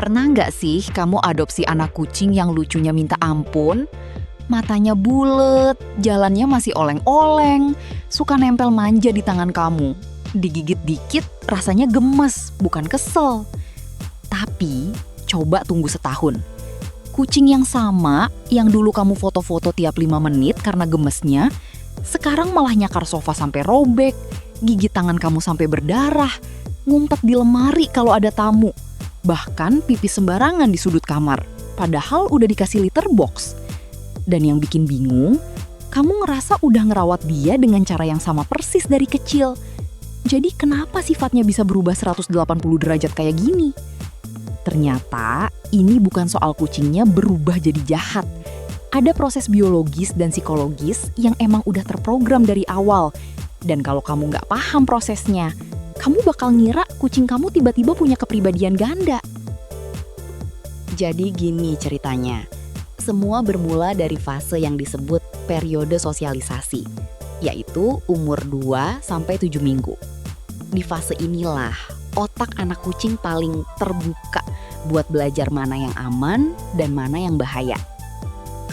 Pernah nggak sih kamu adopsi anak kucing yang lucunya minta ampun? Matanya bulet, jalannya masih oleng-oleng, suka nempel manja di tangan kamu. Digigit dikit rasanya gemes, bukan kesel. Tapi coba tunggu setahun. Kucing yang sama, yang dulu kamu foto-foto tiap 5 menit karena gemesnya, sekarang malah nyakar sofa sampai robek, gigit tangan kamu sampai berdarah, ngumpet di lemari kalau ada tamu. Bahkan pipis sembarangan di sudut kamar, padahal udah dikasih litter box. Dan yang bikin bingung, kamu ngerasa udah ngerawat dia dengan cara yang sama persis dari kecil. Jadi kenapa sifatnya bisa berubah 180 derajat kayak gini? Ternyata ini bukan soal kucingnya berubah jadi jahat. Ada proses biologis dan psikologis yang emang udah terprogram dari awal. Dan kalau kamu nggak paham prosesnya, kamu bakal ngira kucing kamu tiba-tiba punya kepribadian ganda. Jadi gini ceritanya, semua bermula dari fase yang disebut periode sosialisasi, yaitu umur 2-7 minggu. Di fase inilah, otak anak kucing paling terbuka buat belajar mana yang aman dan mana yang bahaya.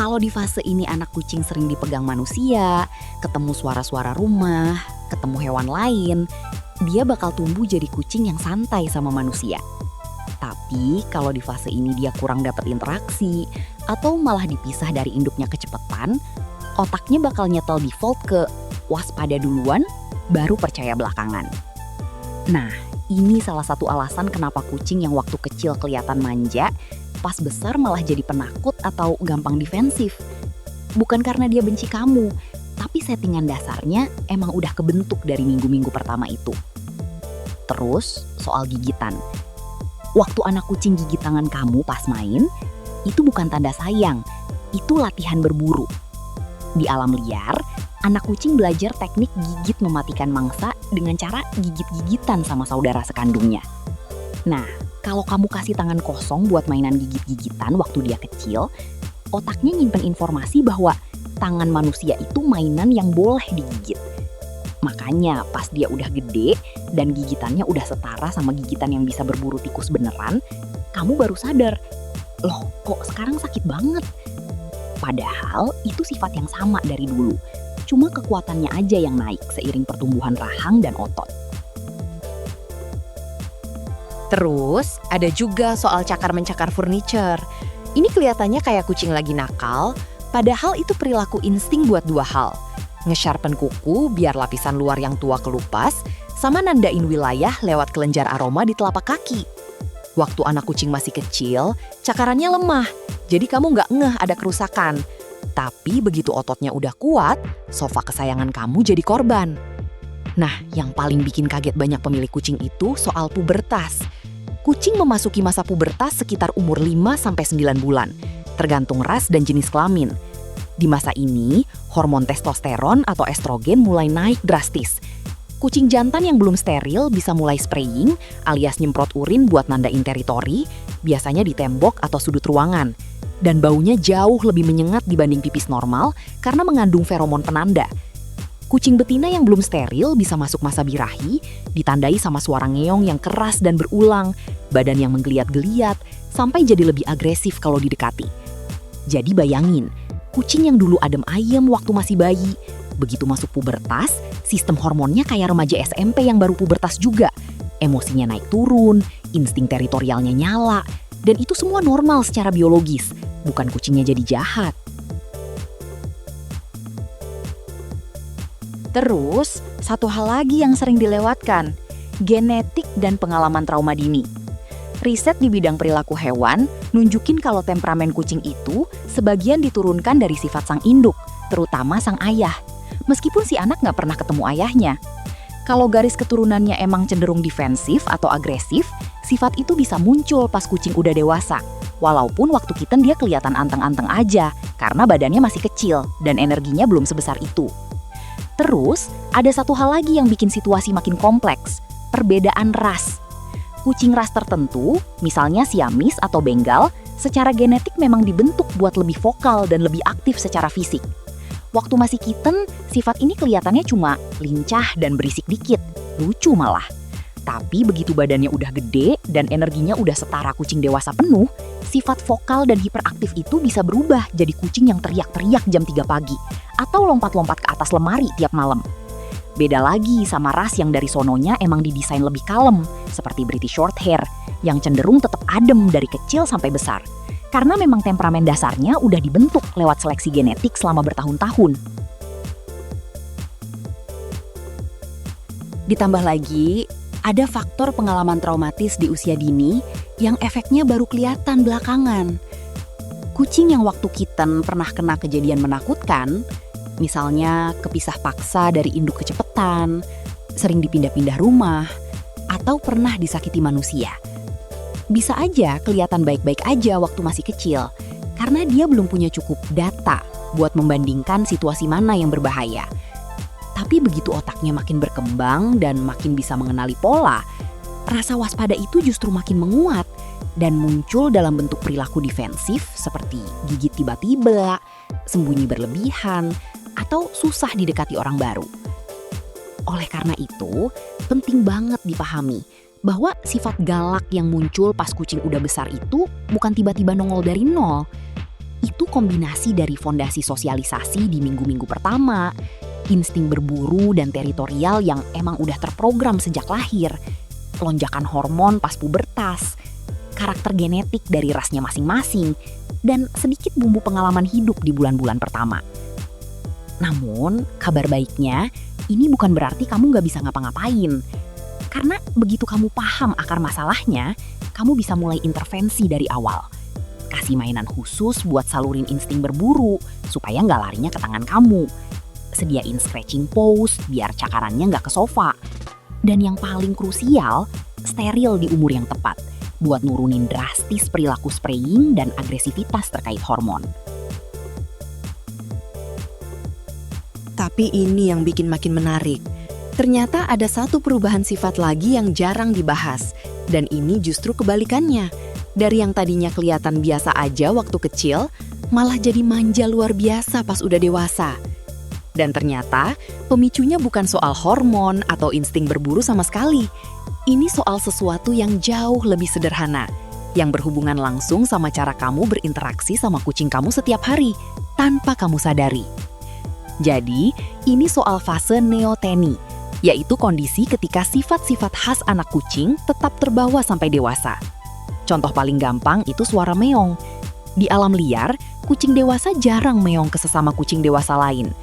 Kalau di fase ini anak kucing sering dipegang manusia, ketemu suara-suara rumah, ketemu hewan lain, dia bakal tumbuh jadi kucing yang santai sama manusia. Tapi kalau di fase ini dia kurang dapat interaksi atau malah dipisah dari induknya kecepatan, otaknya bakal nyetel default ke waspada duluan, baru percaya belakangan. Nah, ini salah satu alasan kenapa kucing yang waktu kecil kelihatan manja, pas besar malah jadi penakut atau gampang defensif. Bukan karena dia benci kamu, tapi settingan dasarnya emang udah kebentuk dari minggu-minggu pertama itu. Terus, soal gigitan. Waktu anak kucing gigit tangan kamu pas main, itu bukan tanda sayang, itu latihan berburu. Di alam liar, anak kucing belajar teknik gigit mematikan mangsa dengan cara gigit-gigitan sama saudara sekandungnya. Nah, kalau kamu kasih tangan kosong buat mainan gigit-gigitan waktu dia kecil, otaknya nyimpen informasi bahwa tangan manusia itu mainan yang boleh digigit. Makanya pas dia udah gede dan gigitannya udah setara sama gigitan yang bisa berburu tikus beneran, kamu baru sadar, loh kok sekarang sakit banget? Padahal itu sifat yang sama dari dulu, cuma kekuatannya aja yang naik seiring pertumbuhan rahang dan otot. Terus ada juga soal cakar-mencakar furniture. Ini kelihatannya kayak kucing lagi nakal, padahal itu perilaku insting buat dua hal. Nge-sharpen kuku biar lapisan luar yang tua kelupas, sama nandain wilayah lewat kelenjar aroma di telapak kaki. Waktu anak kucing masih kecil, cakarannya lemah, jadi kamu nggak ngeh ada kerusakan. Tapi begitu ototnya udah kuat, sofa kesayangan kamu jadi korban. Nah, yang paling bikin kaget banyak pemilik kucing itu soal pubertas. Kucing memasuki masa pubertas sekitar umur 5-9 bulan, tergantung ras dan jenis kelamin. Di masa ini, hormon testosteron atau estrogen mulai naik drastis. Kucing jantan yang belum steril bisa mulai spraying alias nyemprot urin buat nandain teritori, biasanya di tembok atau sudut ruangan. Dan baunya jauh lebih menyengat dibanding pipis normal karena mengandung feromon penanda. Kucing betina yang belum steril bisa masuk masa birahi, ditandai sama suara ngeong yang keras dan berulang, badan yang menggeliat-geliat, sampai jadi lebih agresif kalau didekati. Jadi bayangin, kucing yang dulu adem ayem waktu masih bayi, begitu masuk pubertas, sistem hormonnya kayak remaja SMP yang baru pubertas juga. Emosinya naik turun, insting teritorialnya nyala, dan itu semua normal secara biologis, bukan kucingnya jadi jahat. Terus, satu hal lagi yang sering dilewatkan, genetik dan pengalaman trauma dini. Riset di bidang perilaku hewan nunjukin kalau temperamen kucing itu sebagian diturunkan dari sifat sang induk, terutama sang ayah. Meskipun si anak nggak pernah ketemu ayahnya. Kalau garis keturunannya emang cenderung defensif atau agresif, sifat itu bisa muncul pas kucing udah dewasa. Walaupun waktu kitten dia kelihatan anteng-anteng aja, karena badannya masih kecil dan energinya belum sebesar itu. Terus, ada satu hal lagi yang bikin situasi makin kompleks, perbedaan ras. Kucing ras tertentu, misalnya Siamese atau Bengal, secara genetik memang dibentuk buat lebih vokal dan lebih aktif secara fisik. Waktu masih kitten, sifat ini kelihatannya cuma lincah dan berisik dikit, lucu malah. Tapi begitu badannya udah gede dan energinya udah setara kucing dewasa penuh, sifat vokal dan hiperaktif itu bisa berubah jadi kucing yang teriak-teriak jam 3 pagi atau lompat-lompat ke atas lemari tiap malam. Beda lagi sama ras yang dari sononya emang didesain lebih kalem, seperti British Shorthair, yang cenderung tetap adem dari kecil sampai besar. Karena memang temperamen dasarnya udah dibentuk lewat seleksi genetik selama bertahun-tahun. Ditambah lagi, ada faktor pengalaman traumatis di usia dini yang efeknya baru kelihatan belakangan. Kucing yang waktu kitten pernah kena kejadian menakutkan, misalnya kepisah paksa dari induk kecepetan, sering dipindah-pindah rumah, atau pernah disakiti manusia. Bisa aja kelihatan baik-baik aja waktu masih kecil, karena dia belum punya cukup data buat membandingkan situasi mana yang berbahaya. Tapi begitu otaknya makin berkembang dan makin bisa mengenali pola, rasa waspada itu justru makin menguat dan muncul dalam bentuk perilaku defensif seperti gigit tiba-tiba, sembunyi berlebihan, atau susah didekati orang baru. Oleh karena itu, penting banget dipahami bahwa sifat galak yang muncul pas kucing udah besar itu bukan tiba-tiba nongol dari nol. Itu kombinasi dari fondasi sosialisasi di minggu-minggu pertama, insting berburu dan teritorial yang emang udah terprogram sejak lahir, lonjakan hormon pas pubertas, karakter genetik dari rasnya masing-masing, dan sedikit bumbu pengalaman hidup di bulan-bulan pertama. Namun, kabar baiknya, ini bukan berarti kamu gak bisa ngapa-ngapain. Karena begitu kamu paham akar masalahnya, kamu bisa mulai intervensi dari awal. Kasih mainan khusus buat salurin insting berburu, supaya gak larinya ke tangan kamu. Sediain stretching pose biar cakarannya nggak ke sofa. Dan yang paling krusial, steril di umur yang tepat buat nurunin drastis perilaku spraying dan agresivitas terkait hormon. Tapi ini yang bikin makin menarik. Ternyata ada satu perubahan sifat lagi yang jarang dibahas. Dan ini justru kebalikannya. Dari yang tadinya kelihatan biasa aja waktu kecil, malah jadi manja luar biasa pas udah dewasa. Dan ternyata pemicunya bukan soal hormon atau insting berburu sama sekali. Ini soal sesuatu yang jauh lebih sederhana, yang berhubungan langsung sama cara kamu berinteraksi sama kucing kamu setiap hari, tanpa kamu sadari. Jadi, ini soal fase neoteny, yaitu kondisi ketika sifat-sifat khas anak kucing tetap terbawa sampai dewasa. Contoh paling gampang itu suara meong. Di alam liar, kucing dewasa jarang meong ke sesama kucing dewasa lain.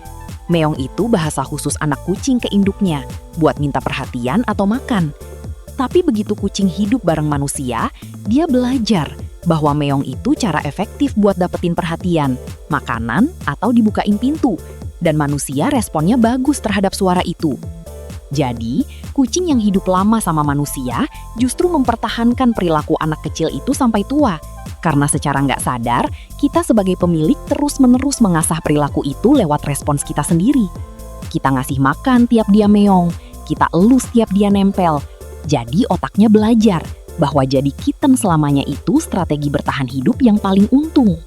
Meong itu bahasa khusus anak kucing ke induknya, buat minta perhatian atau makan. Tapi begitu kucing hidup bareng manusia, dia belajar bahwa meong itu cara efektif buat dapetin perhatian, makanan, atau dibukain pintu. Dan manusia responnya bagus terhadap suara itu. Jadi, kucing yang hidup lama sama manusia justru mempertahankan perilaku anak kecil itu sampai tua. Karena secara nggak sadar, kita sebagai pemilik terus-menerus mengasah perilaku itu lewat respons kita sendiri. Kita ngasih makan tiap dia meong, kita elus tiap dia nempel. Jadi otaknya belajar bahwa jadi kitten selamanya itu strategi bertahan hidup yang paling untung.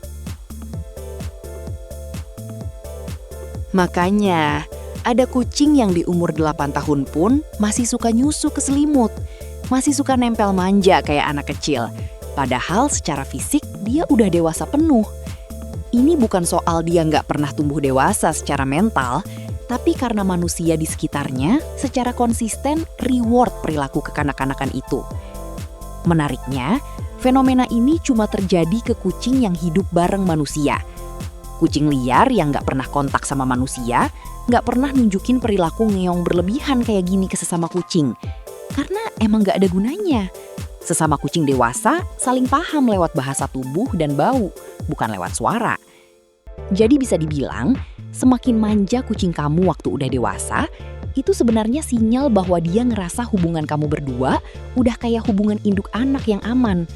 Makanya, ada kucing yang di umur 8 tahun pun masih suka nyusu ke selimut, masih suka nempel manja kayak anak kecil. Padahal secara fisik dia udah dewasa penuh. Ini bukan soal dia nggak pernah tumbuh dewasa secara mental, tapi karena manusia di sekitarnya secara konsisten reward perilaku kekanak-kanakan itu. Menariknya, fenomena ini cuma terjadi ke kucing yang hidup bareng manusia. Kucing liar yang nggak pernah kontak sama manusia, nggak pernah nunjukin perilaku ngeong berlebihan kayak gini ke sesama kucing. Karena emang nggak ada gunanya. Sesama kucing dewasa saling paham lewat bahasa tubuh dan bau, bukan lewat suara. Jadi bisa dibilang, semakin manja kucing kamu waktu udah dewasa, itu sebenarnya sinyal bahwa dia ngerasa hubungan kamu berdua udah kayak hubungan induk anak yang aman.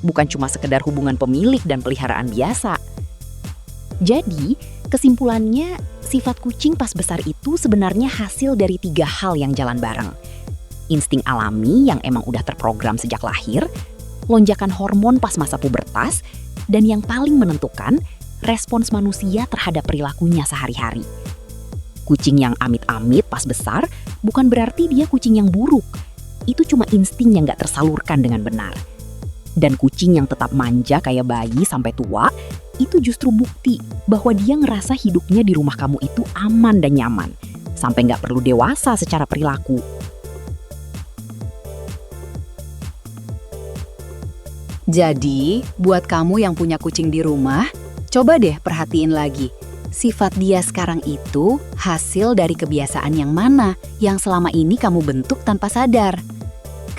Bukan cuma sekedar hubungan pemilik dan peliharaan biasa. Jadi, kesimpulannya, sifat kucing pas besar itu sebenarnya hasil dari 3 hal yang jalan bareng. Insting alami yang emang udah terprogram sejak lahir, lonjakan hormon pas masa pubertas, dan yang paling menentukan, respons manusia terhadap perilakunya sehari-hari. Kucing yang amit-amit pas besar bukan berarti dia kucing yang buruk. itu cuma insting yang gak tersalurkan dengan benar. Dan kucing yang tetap manja kayak bayi sampai tua, itu justru bukti bahwa dia ngerasa hidupnya di rumah kamu itu aman dan nyaman, sampai gak perlu dewasa secara perilaku. Jadi, buat kamu yang punya kucing di rumah, coba deh perhatiin lagi. Sifat dia sekarang itu hasil dari kebiasaan yang mana yang selama ini kamu bentuk tanpa sadar.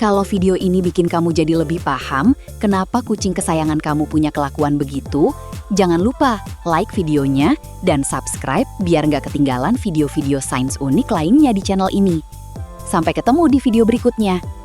Kalau video ini bikin kamu jadi lebih paham kenapa kucing kesayangan kamu punya kelakuan begitu, jangan lupa like videonya dan subscribe biar nggak ketinggalan video-video sains unik lainnya di channel ini. Sampai ketemu di video berikutnya.